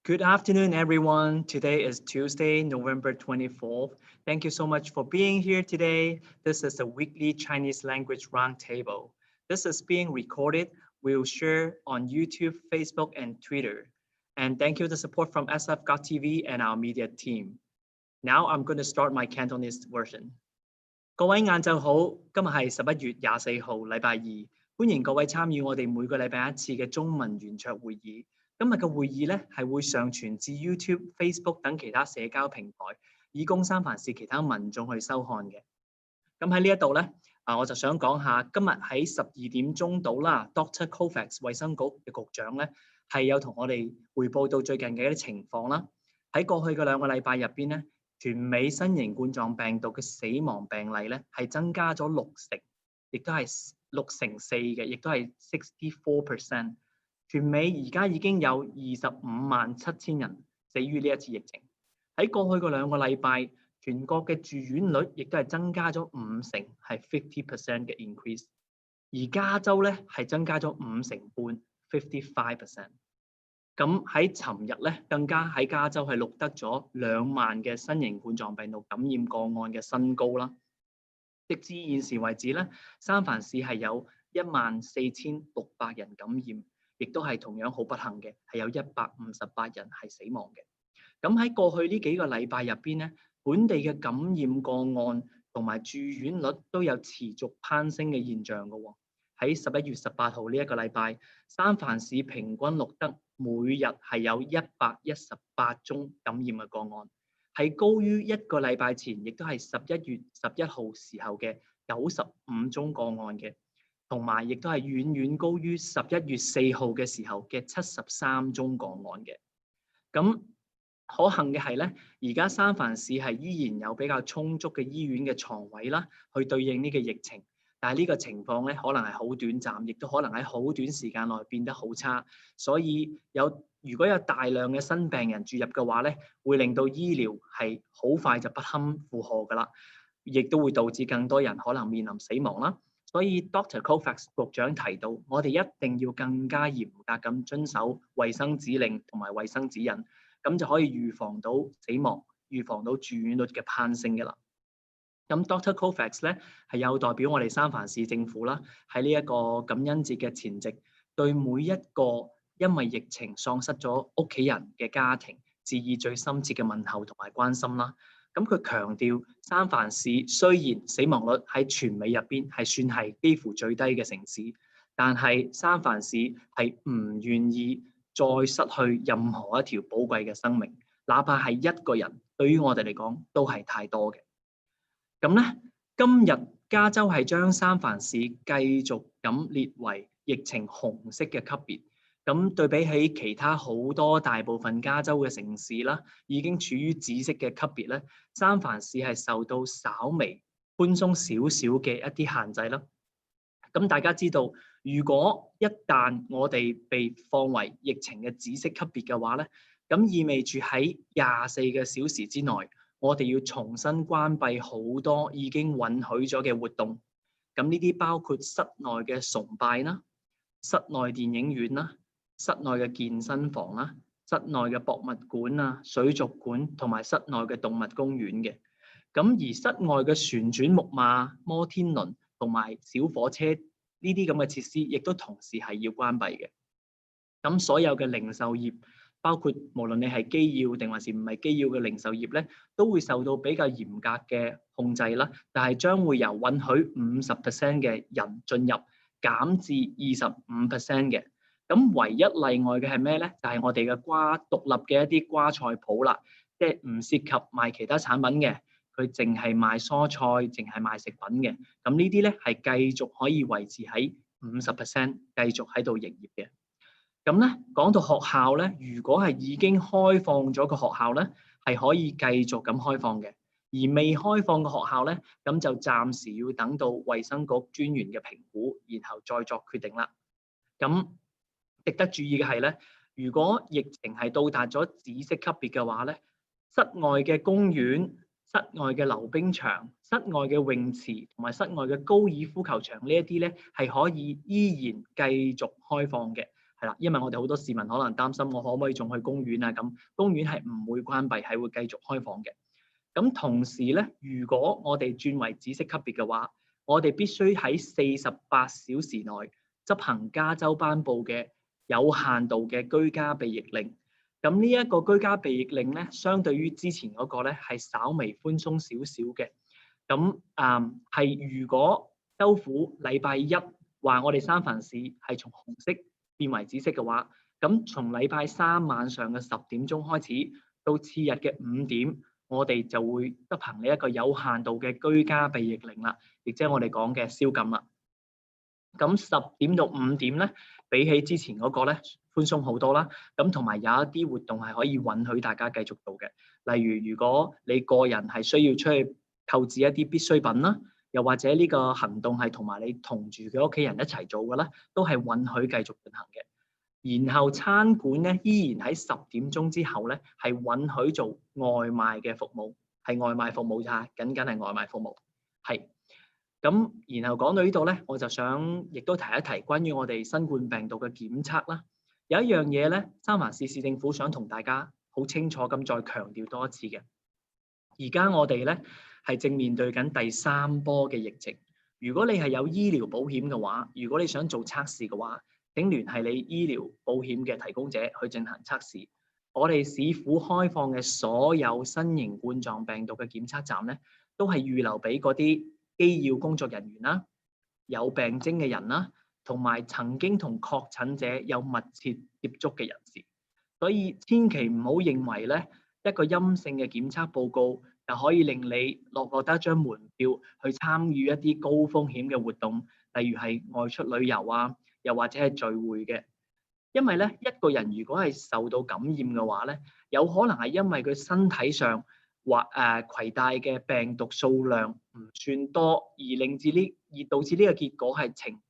Good afternoon, everyone. Today is Tuesday, November 24th. Thank you so much for being here today. This is a weekly Chinese language roundtable. This is being recorded. We'll share on YouTube, Facebook, and Twitter. And thank you for the support from SFGovTV and our media team. Now I'm going to start my Cantonese version. 各位晏晝好，今日係11月24號，禮拜二，歡迎各位參與我哋每個禮拜一次嘅中文圓桌會議。今日嘅會議咧係會上傳至 YouTube、Facebook 等其他社交平台，以供三藩市其他民眾去收看嘅。咁喺呢一度咧，我就想講下今日喺12點鐘到啦 ，Dr. Kovacs 衛生局嘅局長咧係有同我哋匯報到最近嘅一啲情況啦。喺過去嘅2個禮拜入邊咧，全美新型冠狀病毒嘅死亡病例咧係增加咗60%，亦都係4%嘅，亦都係64%。全美而家已經有257000人死於呢一次疫情。喺過去嘅2個禮拜，全國嘅住院率亦都係增加咗50%，係50% 嘅 increase。而加州咧係增加咗5%半 ，55%。咁喺尋日咧，更加喺加州係錄得咗2萬嘅新型冠狀病毒感染個案嘅新高啦。直至現時為止咧，三藩市係有14600人感染。亦都係同樣好不幸嘅，係有158人係死亡嘅。咁喺過去呢幾個禮拜入邊咧，本地嘅感染個案同埋住院率都有持續攀升嘅現象嘅喎。喺11月18號呢一個禮拜，三藩市平均錄得每日係有118宗感染嘅個案，係高於一個禮拜前，亦都係11月11號時候嘅95宗個案嘅。同埋亦都係遠遠高於11月4號嘅時候嘅73宗個案嘅。咁可幸嘅係咧，而家三藩市係依然有比較充足嘅醫院嘅床位啦，去對應呢個疫情。但係呢個情況咧，可能係好短暫，亦都可能喺好短時間內變得好差。所以如果有大量嘅新病人住入嘅話咧，會令到醫療係好快就不堪負荷㗎啦，亦都會導致更多人可能面臨死亡啦。所以 Dr. Kovacs 局長提到，我哋一定要更加嚴格咁遵守衛生指令同埋衛生指引，咁就可以預防到死亡、預防到住院率嘅攀升嘅啦。咁 Dr. Kovacs 咧係有代表我哋三藩市政府啦，喺呢一個感恩節嘅前夕，對每一個因為疫情喪失咗屋企人嘅家庭，致以最深切嘅問候同埋關心啦。咁佢強調，三藩市雖然死亡率喺全美入邊係算係幾乎最低嘅城市，但係三藩市係唔願意再失去任何一條寶貴嘅生命，哪怕係一個人，對於我哋嚟講都係太多嘅。咁咧，今日加州係將三藩市繼續咁列為疫情紅色嘅級別。咁對比起其他好多大部分加州嘅城市啦，已經處於紫色嘅級別咧，三藩市係受到稍微寬鬆少少嘅一啲限制啦。咁大家知道，如果一旦我哋被放為疫情嘅紫色級別嘅話咧，咁意味住喺24個小時之內，我哋要重新關閉好多已經允許咗嘅活動。咁呢啲包括室內嘅崇拜啦、室內電影院啦、室內嘅健身房啦、室內嘅博物館啊、水族館同埋室內嘅動物公園嘅。咁而室外嘅旋轉木馬、摩天輪同埋小火車呢啲咁嘅設施，亦都同時係要關閉嘅。咁所有嘅零售業，包括無論你係機要定還是唔係機要嘅零售業咧，都會受到比較嚴格嘅控制啦。但係將會由允許50% 嘅人進入減至25% 嘅。咁唯一例外嘅係咩咧？就係我哋嘅獨立嘅一啲瓜菜鋪啦，即係唔涉及賣其他產品嘅，佢淨係賣蔬菜，淨係賣食品嘅。咁呢啲咧係繼續可以維持喺50%，繼續喺度營業嘅。咁咧講到學校咧，如果係已經開放咗個學校咧，係可以繼續咁開放嘅。而未開放嘅學校咧，咁就暫時要等到衛生局專員嘅評估，然後再作決定啦。咁值得注意嘅係咧，如果疫情係到達咗紫色級別嘅話咧，室外嘅公園、室外嘅溜冰場、室外嘅泳池同埋室外嘅高爾夫球場呢一啲咧，係可以依然繼續開放嘅，係啦，因為我哋好多市民可能擔心我可唔可以仲去公園啊咁，公園係唔會關閉，係會繼續開放嘅。咁同時咧，如果我哋轉為紫色級別嘅話，我哋必須喺48小時內執行加州頒布嘅有限度嘅居家避疫令。咁呢一個居家避疫令咧，相對於之前嗰個咧係稍微寬鬆少少嘅。咁係如果州府禮拜一話我哋三藩市係從紅色變為紫色嘅話，咁從禮拜三晚上嘅10點鐘開始到次日嘅5點，我哋就會執行呢一個有限度嘅居家避疫令啦，亦即係我哋講嘅宵禁啦。咁10點到5點咧，比起之前嗰個咧寬鬆好多啦。咁同埋有一啲活動係可以允許大家繼續做嘅，例如如果你個人係需要出去購置一啲必需品啦，又或者呢個行動係同埋你同住嘅屋企人一齊做嘅啦，都係允許繼續進行嘅。然後餐館咧依然喺10點鐘之後咧係允許做外賣嘅服務，係外賣服務咋，僅僅係外賣服務。係。咁然後講到呢度咧，我就想亦都提一提關於我哋新冠病毒嘅檢測啦。有一樣嘢咧，三藩市市政府想同大家好清楚咁再強調多一次嘅。而家我哋咧係正面對緊第3波嘅疫情。如果你係有醫療保險嘅話，如果你想做測試嘅話，請聯繫你醫療保險嘅提供者去進行測試。我哋市府開放嘅所有新型冠狀病毒嘅檢測站咧，都係預留俾嗰啲機要工作人員啦、有病徵嘅人啦，同埋曾經同確診者有密切接觸嘅人士。所以千祈唔好認為咧一個陰性嘅檢測報告就可以令你獲得一張門票去參與一啲高風險嘅活動，例如係外出旅遊啊，又或者係聚會嘅。因為咧一個人如果係受到感染嘅話咧，有可能係因為佢身體上或攜帶嘅病毒數量唔算多，而導致呢個結果係呈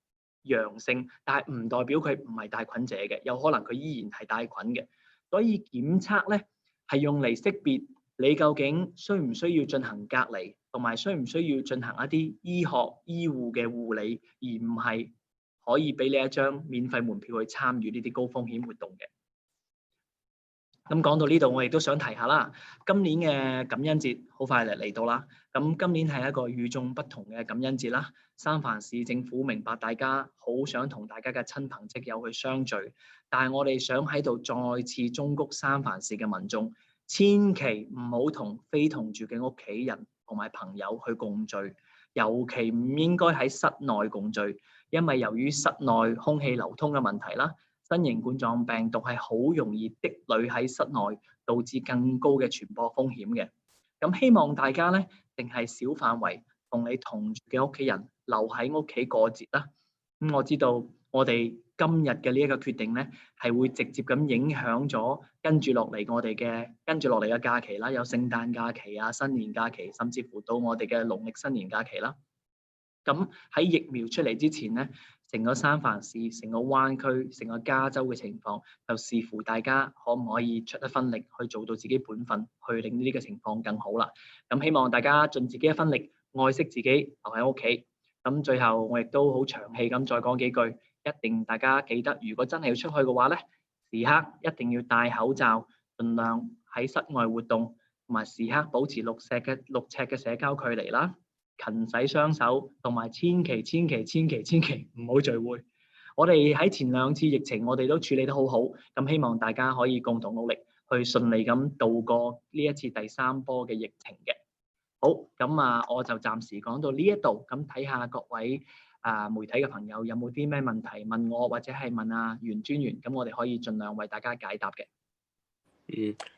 陽性，但係唔代表佢唔係帶菌者嘅，有可能佢依然係帶菌嘅。所以檢測咧係用嚟識別你究竟需唔需要進行隔離，同埋需唔需要進行一啲醫護嘅護理，而唔係可以俾你一張免費門票去參與呢啲高風險活動嘅。咁講到呢度，我亦都想提下啦。今年嘅感恩節好快嚟到啦。咁今年係一個與眾不同嘅感恩節啦。三藩市政府明白大家好想同大家嘅親朋戚友去相聚，但係我哋想喺度再次忠告三藩市嘅民眾，千祈唔好同非同住嘅屋企人同埋朋友去共聚，尤其唔應該喺室內共聚，因為由於室內空氣流通嘅問題啦。新型冠狀病毒係好容易積累喺室內，導致更高嘅傳播風險嘅。咁希望大家咧，定係小範圍同你同住嘅屋企人留喺屋企過節啦。我知道我哋今日嘅呢一個決定咧，係會直接咁影響咗跟住落嚟嘅假期啦，有聖誕假期啊、新年假期，甚至乎到我哋嘅農曆新年假期啦。咁喺疫苗出嚟之前咧，成個三藩市、成個灣區、成個加州嘅情況，就視乎大家可唔可以出一分力去做到自己本分，去令呢個情況更好啦。咁希望大家盡自己一分力，愛惜自己，留喺屋企。咁最後我亦都好長氣咁再講幾句，一定大家記得，如果真係要出去嘅話咧，時刻一定要戴口罩，盡量喺室外活動，同埋時刻保持6尺嘅社交距離啦。勤洗雙手，同埋千祈唔好聚會。我哋喺前2次疫情，我哋都處理得好好。咁希望大家可以共同努力，去順利咁度過呢一次第3波嘅疫情嘅。好，咁我就暫時講到呢一度。咁睇下各位媒體嘅朋友有冇啲咩問題問我，或者係問袁專員。咁我哋可以盡量為大家解答嘅。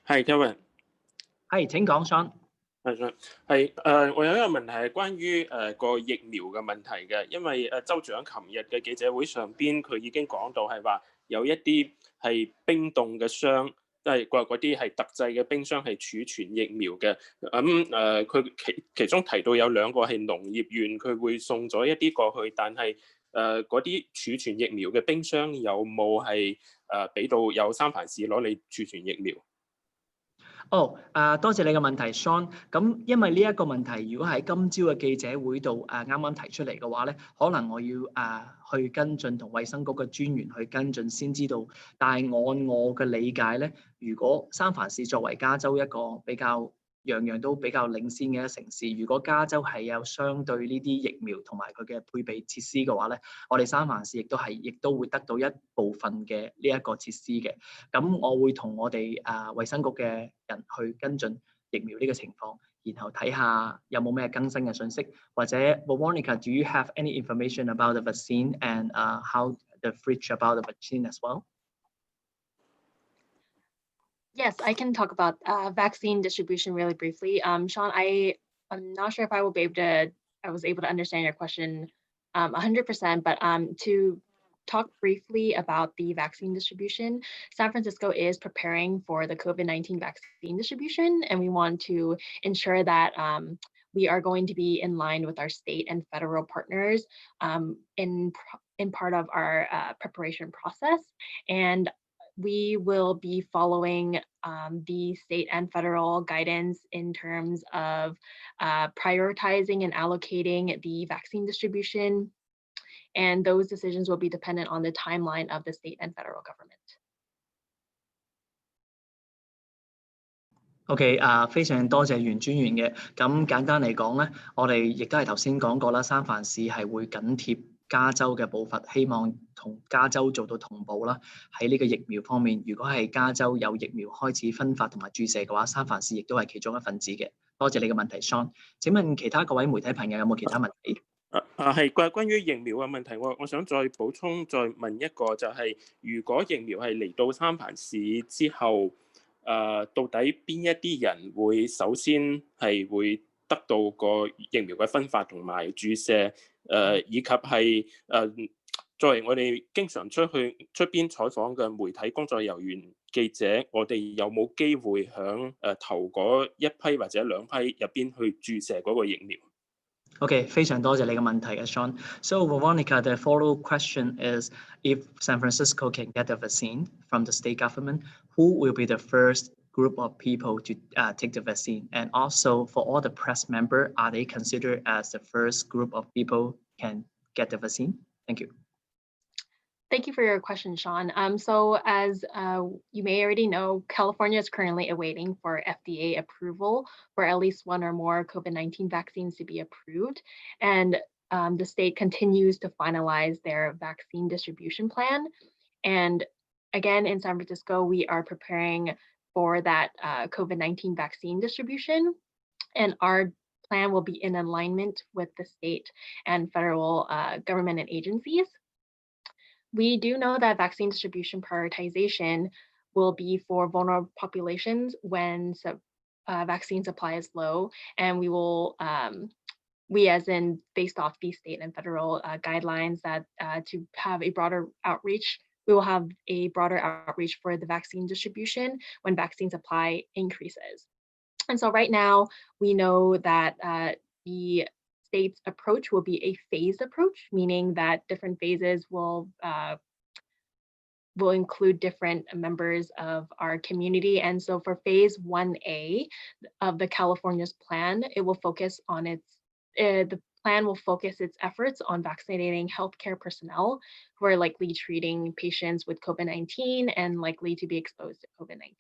係 Kevin。係，請講 Shawn。我有一個問題係關於個疫苗嘅問題嘅，因為州長琴日嘅記者會上邊佢已經講到係話有一啲係冰凍嘅箱，即係嗰啲係特製嘅冰箱係儲存疫苗嘅。佢其中提到有2個係農業園，佢會送咗一啲過去，但係嗰啲儲存疫苗嘅冰箱有冇係俾到有三藩市攞嚟儲存疫苗？多謝你嘅問題 ，Shawn。咁因為呢一個問題，如果喺今朝嘅記者會度啱啱提出嚟嘅話咧，可能我要去跟進同衛生局嘅專員去跟進先知道。但係按我嘅理解咧，如果三藩市作為加州一個比較樣樣都比較領先嘅一個城市，如果加州係有相對呢啲疫苗同埋佢嘅配備設施嘅話咧，我哋三藩市亦都會得到一部分嘅呢一個設施嘅。咁我會同我哋衛生局嘅人去跟進疫苗呢個情況，然後睇下有冇咩更新嘅信息，或者 Veronica，do you have any information about the vaccine and how the fridge about the vaccine as well? Yes, I can talk about vaccine distribution really briefly. Shawn, I'm not sure if I was able to understand your question 100%, but to talk briefly about the vaccine distribution, San Francisco is preparing for the COVID-19 vaccine distribution, and we want to ensure that we are going to be in line with our state and federal partners in part of our preparation process. And we will be following the state and federal guidance in terms of prioritizing and allocating the vaccine distribution. And those decisions will be dependent on the timeline of the state and federal government. OK，非常多謝袁專員嘅。咁簡單嚟講咧，我哋亦都係頭先講過啦，三藩市係會緊貼加州嘅步伐，希望同加州做到同步啦。喺呢個疫苗方面，如果係加州有疫苗開始分發同埋注射嘅話，三藩市亦都係其中一份子嘅。多謝你嘅問題 ，Shawn。請問其他各位媒體朋友有冇其他問題？係關於疫苗嘅問題，我想再補充再問一個，就係如果疫苗係嚟到三藩市之後，到底邊一啲人會首先係會得到個疫苗嘅分發同埋注射，以及係作為我哋經常出邊採訪嘅媒體工作人員記者，我哋有冇機會響頭嗰一批或者兩批入邊去注射嗰個疫苗？OK， 非常多謝你嘅問題 Shawn. So Veronica, the follow-up question is, if San Francisco can get the vaccine from the state government, who will be the first group of people to take the vaccine? And also for all the press members, are they considered as the first group of people can get the vaccine? Thank you. Thank you for your question, Shawn. So as you may already know, California is currently awaiting for FDA approval for at least one or more COVID-19 vaccines to be approved. And the state continues to finalize their vaccine distribution plan. And again, in San Francisco, we are preparing for that COVID-19 vaccine distribution. And our plan will be in alignment with the state and federal government and agencies. We do know that vaccine distribution prioritization will be for vulnerable populations when vaccine supply is low, and we will, we as in based off the state and federal guidelines that to have a broader outreach, we will have a broader outreach for the vaccine distribution when vaccine supply increases. And so right now, we know that the state's approach will be a phased approach, meaning that different phases will include different members of our community. And so for phase 1A of the California's plan, it will focus on the plan will focus its efforts on vaccinating healthcare personnel who are likely treating patients with COVID-19 and likely to be exposed to COVID-19.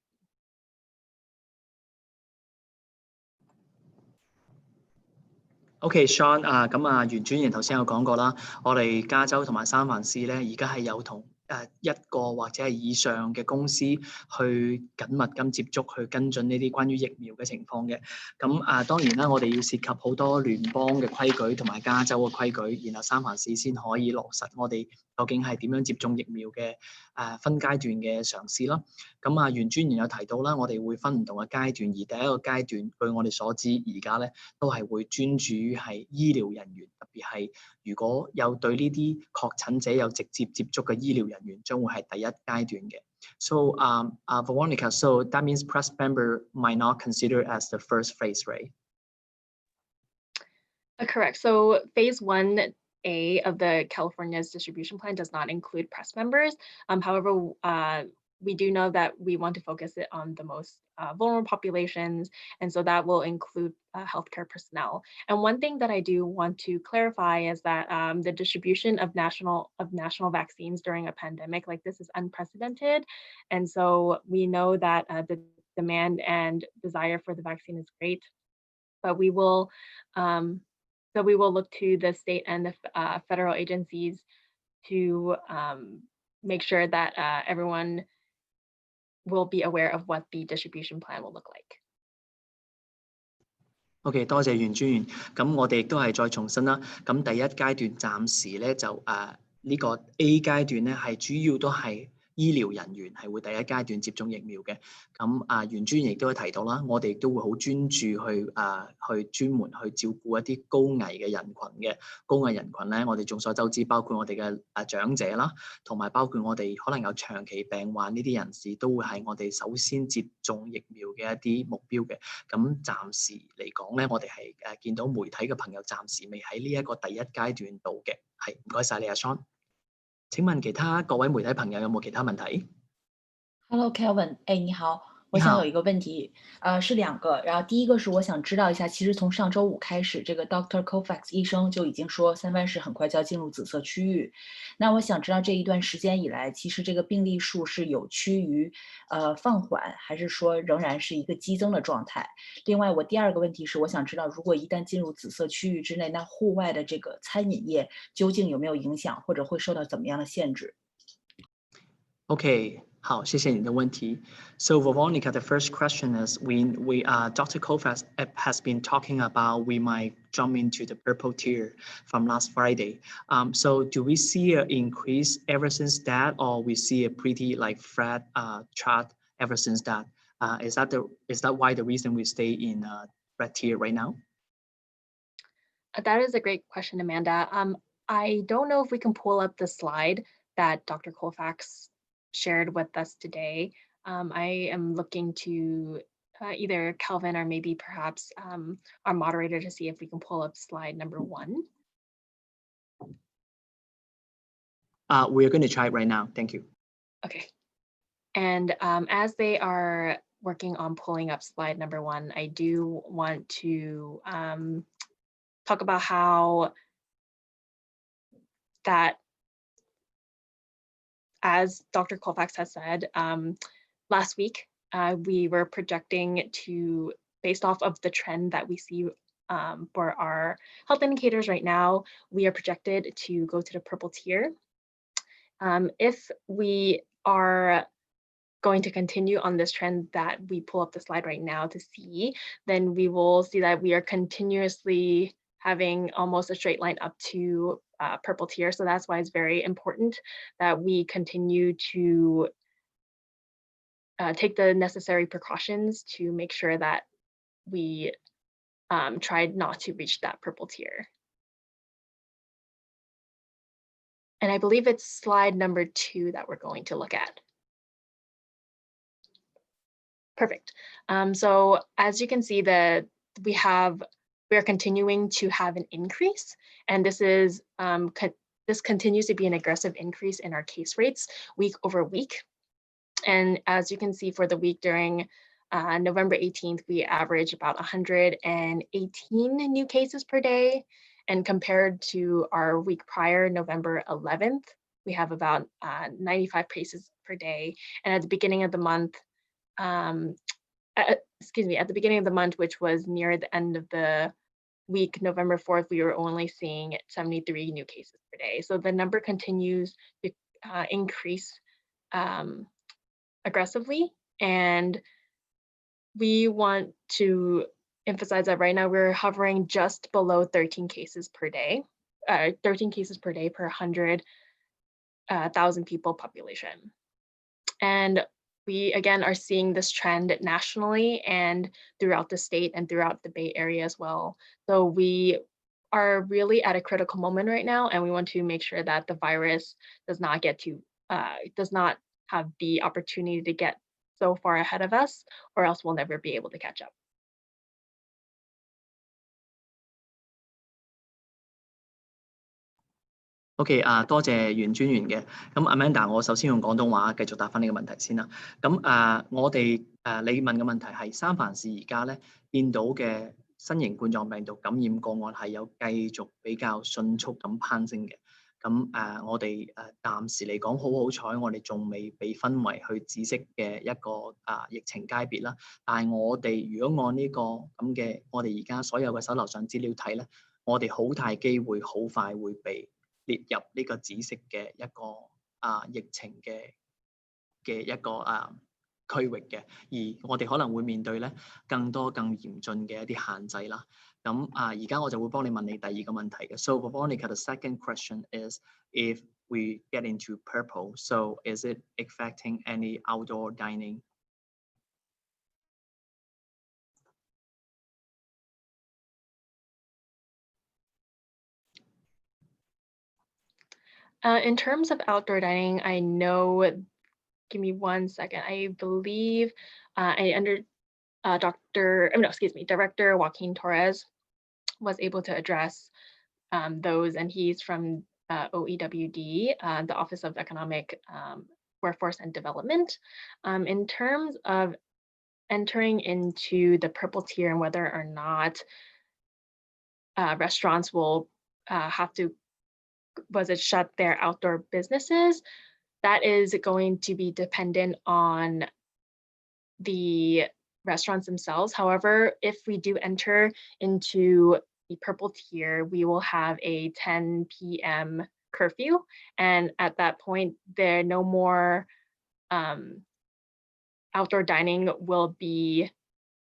OK，Shawn 咁袁專員頭先有講過啦，我哋加州同埋三藩市咧，而家係有同一個或者係以上嘅公司去緊密咁接觸，去跟進呢啲關於疫苗嘅情況嘅。咁當然啦，我哋要涉及好多聯邦嘅規矩同埋加州嘅規矩，然後三藩市先可以落實我哋究竟係點樣接種疫苗嘅分階段嘅嘗試啦。咁袁專員有提到啦，我哋會分唔同嘅階段，而第一個階段據我哋所知，而家咧都係會專注於係醫療人員，特別係如果有對呢啲確診者有直接接觸嘅醫療人員，將會係第一階段嘅。So Veronica, so that means press member might not consider as the first phase, right? Correct. So phase 1A of the California's distribution plan does not include press members. However, we do know that we want to focus it on the most vulnerable populations, and so that will include healthcare personnel. And one thing that I do want to clarify is that the distribution of national vaccines during a pandemic like this is unprecedented, and so we know that the demand and desire for the vaccine is great, but we will look to the state and the federal agencies to make sure that everyone will be aware of what the distribution plan will look like. OK， 多謝袁專員。咁我哋亦都係再重申啦。咁第一階段暫時咧就呢個 A 階段咧係主要都係醫療人員係會第一階段接種疫苗嘅。咁袁專員亦都提到啦，我哋亦都會好專注去專門去照顧一啲高危嘅人群嘅。高危人群咧，我哋眾所周知，包括我哋嘅長者啦，同埋包括我哋可能有長期病患呢啲人士，都會係我哋首先接種疫苗嘅一啲目標嘅。咁暫時嚟講咧，我哋係見到媒體嘅朋友暫時未喺呢一個第一階段度嘅。係，唔該晒你Shawn。請問其他各位媒體朋友有冇其他問題 ？Hello Kelvin， 你好。我想有一个问题，是2个。然后第一个是我想知道一下，其实从上周5开始，这个 Dr. Kovacs 医生就已经说三藩市很快就要进入紫色区域。那我想知道这一段时间以来，其实这个病例数是有趋于放缓，还是说仍然是一个激增的状态？另外，我第2个问题是，我想知道如果一旦进入紫色区域之内，那户外的这个餐饮业究竟有没有影响，或者会受到怎么样的限制 ？OK。好，谢谢你的问题。So Veronica, the first question is, Dr. Kovacs has been talking about we might jump into the purple tier from last Friday. So do we see an increase ever since that, or we see a pretty flat chart ever since that? Is that why the reason we stay in red tier right now? That is a great question, Amanda. I don't know if we can pull up the slide that Dr. Kovacs shared with us today. I am looking to either Kelvin or maybe perhaps our moderator to see if we can pull up slide number 1. We're going to try it right now. Thank you. Okay. And as they are working on pulling up slide number 1, I do want to talk about how that, as Dr. Kovacs has said, last week, we were projecting to, based off of the trend that we see for our health indicators right now, we are projected to go to the purple tier. If we are going to continue on this trend that we pull up the slide right now to see, then we will see that we are continuously having almost a straight line up to purple tier. So that's why it's very important that we continue to take the necessary precautions to make sure that we try not to reach that purple tier. And I believe it's slide number 2 that we're going to look at. Perfect. So as you can see, we are continuing to have an increase, and this is this continues to be an aggressive increase in our case rates week over week. And as you can see, for the week during November 18th, we average about 118 new cases per day. And compared to our week prior, November 11th, we have about 95 cases per day. And at the beginning of the month, at the beginning of the month, which was near the end of the week, November 4th, we were only seeing 73 new cases per day. So the number continues to increase aggressively. And we want to emphasize that right now we're hovering just below 13 cases per day, 13 cases per day per 100,000 people population. And we, again, are seeing this trend nationally and throughout the state and throughout the Bay Area as well. So we are really at a critical moment right now, and we want to make sure that the virus does not have the opportunity to get so far ahead of us, or else we'll never be able to catch up. OK， 多謝袁專員嘅。咁 Amanda， 我首先用廣東話繼續答翻呢個問題先啦。咁我哋你問嘅問題係三藩市而家咧見到嘅新型冠狀病毒感染個案係有繼續比較迅速咁攀升嘅。咁我哋暫時嚟講好彩，我哋仲未被分為去紫色嘅一個疫情界別啦。但係我哋如果按呢個咁嘅，我哋而家所有嘅手頭上資料睇咧，我哋好大機會好快會被列入呢個紫色嘅一個疫情嘅一個區域嘅，而我哋可能會面對咧更多更嚴峻嘅一啲限制啦。咁而家我就會幫你問你第二個問題嘅。So Veronica, the second question is if we get into purple, so is it affecting any outdoor dining? In terms of outdoor dining, I know, give me 1 second. I believe Director Joaquin Torres was able to address those, and he's from OEWD, the Office of Economic Workforce and Development. In terms of entering into the purple tier and whether or not restaurants will have to shut their outdoor businesses, that is going to be dependent on the restaurants themselves. However, if we do enter into the purple tier, we will have a 10 p.m. curfew, and at that point, there no more outdoor dining will be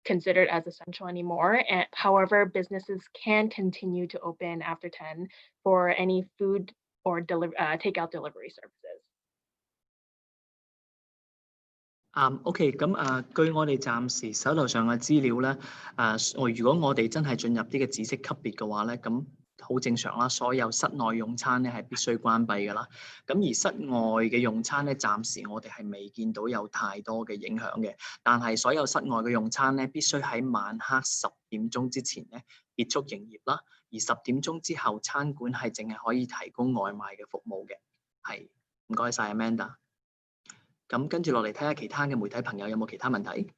considered as essential anymore. And however, businesses can continue to open after 10 for any food or takeout delivery services. OK， 咁據我哋暫時手頭上嘅資料咧，如果我哋真係進入呢個紫色級別嘅話咧，咁好正常啦。所有室內用餐咧係必須關閉㗎啦。咁而室外嘅用餐咧，暫時我哋係未見到有太多嘅影響嘅。但係所有室外嘅用餐咧，必須喺晚黑10點鐘之前咧結束營業啦。而10點鐘之後，餐館係淨係可以提供外賣嘅服務嘅。係，唔該晒 Amanda。咁跟住落嚟睇下其他嘅媒體朋友有冇其他問題？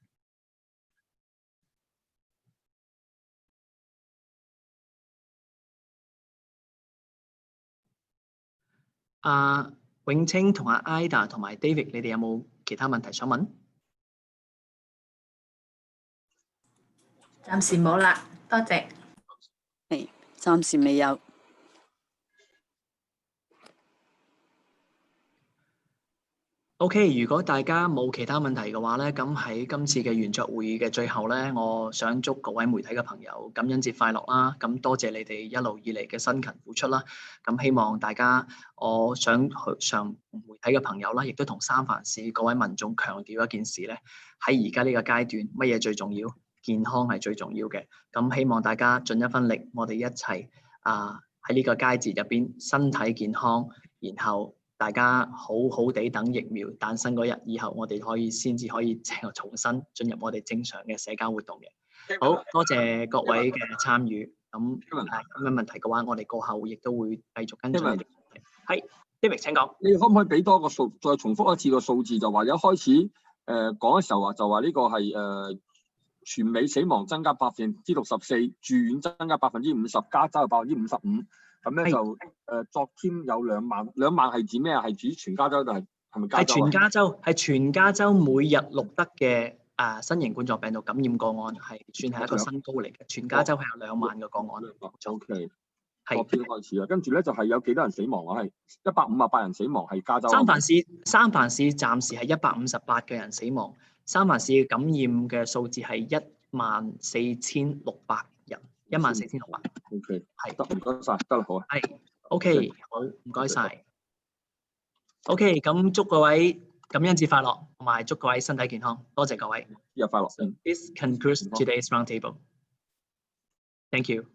永清同阿 Ida 同埋 David， 你哋有冇其他問題想問？暫時冇啦，多謝。係，暫時未有。OK， 如果大家冇其他問題嘅話咧，咁喺今次嘅圓桌會議嘅最後咧，我想祝各位媒體嘅朋友感恩節快樂啦！咁多謝你哋一路以嚟嘅辛勤付出啦。咁希望大家，我想上媒體嘅朋友啦，亦都同三藩市各位民眾強調一件事咧，喺而家呢個階段，乜嘢最重要？健康係最重要嘅。咁希望大家盡一分力，我哋一齊喺呢個佳節入邊身體健康，然後大家好好地等疫苗誕生嗰日以後，我哋先至可以重新進入我哋正常嘅社交活動嘅。好多謝各位嘅參與。咁嘅問題嘅話，我哋過後亦都會繼續跟進。係 David 請講。你可唔可以俾多個數，再重複一次個數字？就話一開始講嘅時候就話呢個係全美死亡增加64%，住院增加50%，加州55%。咁咧就昨天有2萬，2萬係指咩啊？係指全加州定係咪加州？係全加州每日錄得嘅新型冠狀病毒感染個案係算係一個新高嚟嘅。全加州係有2萬個個案。OK， 昨天開始啦，跟住咧就係有幾多人死亡啊？係158人死亡，係加州。三藩市暫時係158嘅人死亡。三藩市嘅感染嘅數字係14600人。14600。OK， 係得，唔該晒，得啦，好啊。係 OK， 好，唔該晒。OK， 咁祝各位感恩節快樂，同埋祝各位身體健康。多謝各位。日快樂。This concludes today's roundtable. Thank you.